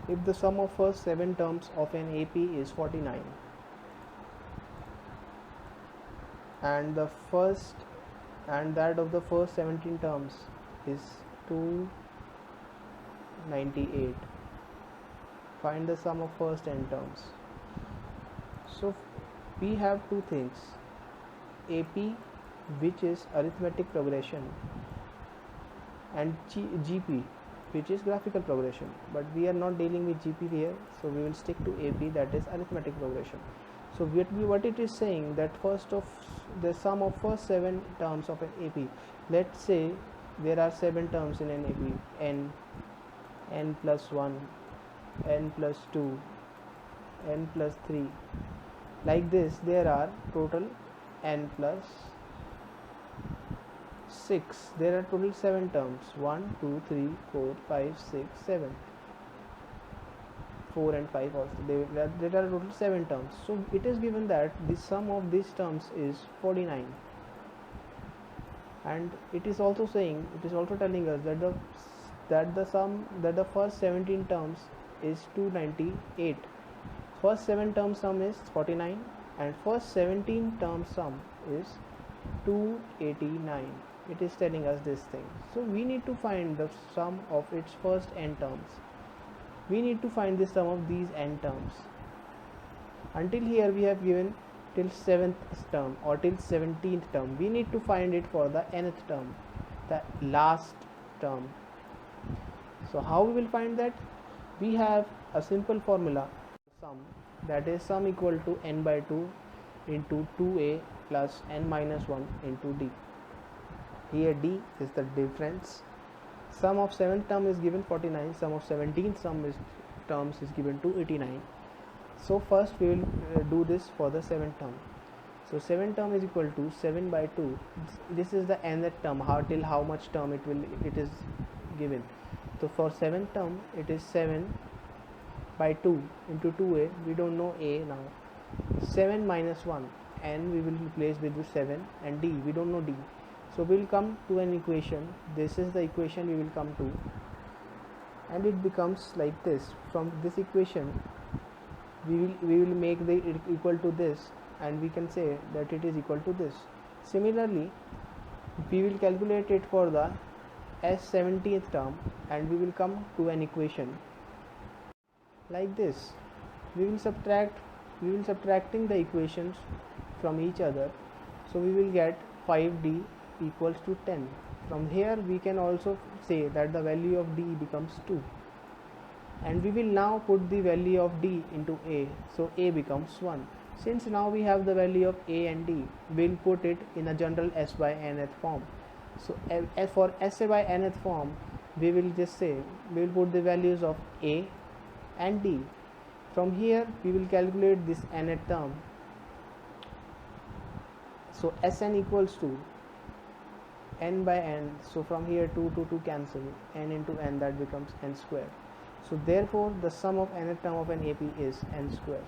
if the sum of first 7 terms of an AP is 49 and that of the first 17 terms is 298, find the sum of first n terms. So we have two things, AP, which is arithmetic progression, and GP, which is graphical progression, but we are not dealing with GP here, so we will stick to AP, that is arithmetic progression. So what it is saying, that first of the sum of first 7 terms of an AP, let's say there are 7 terms in an AP, n plus 1, n plus 2, n plus 3, like this. There are total n plus 6, there are total 7 terms, 1 2 3 4 5 6 7, 4 and 5 also, there are total 7 terms. So it is given that the sum of these terms is 49, and it is also saying, it is also telling us that the first 17 terms is 298, first 7 term sum is 49, and first 17 term sum is 289. It is telling us this thing. So we need to find the sum of its first n terms. We need to find the sum of these n terms. Until here we have given till 7th term or till 17th term. We need to find it for the nth term, the last term. So how we will find that? We have a simple formula, sum, that is sum equal to n by 2 into 2a plus n minus 1 into d. Here d is the difference. Sum of 7th term is given 49, sum of 17th terms is given 289. So first we will do this for the 7th term. So 7th term is equal to 7 by 2. This is the nth term, till how much term it is given. So for 7th term it is 7 by 2 into 2a, we don't know a now. 7 minus 1, n we will replace with 7, and d, we don't know d. So we will come to an equation. This is the equation we will come to, and it becomes like this. From this equation we will make the equal to this, and we can say that it is equal to this. Similarly, we will calculate it for the s17th term, and we will come to an equation like this. We will subtracting the equations from each other, so we will get 5d equals to 10. From here we can also say that the value of d becomes 2, and we will now put the value of d into a, so a becomes 1. Since now we have the value of a and d, we will put it in a general s by nth form. So for s by nth form, we will just say, we will put the values of a and d. From here we will calculate this nth term. So Sn equals to n by n, so from here 2 to 2 cancel, n into n, that becomes n square. So therefore the sum of nth term of an AP is n square.